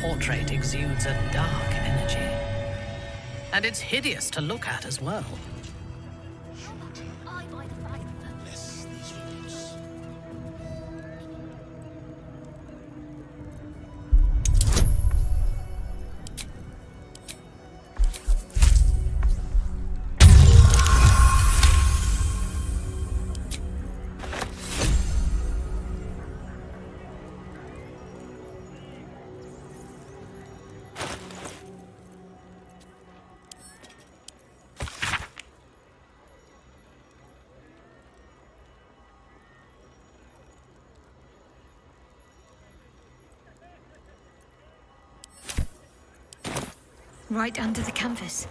portrait exudes a dark energy. And it's hideous to look at as well. Right under the canvas.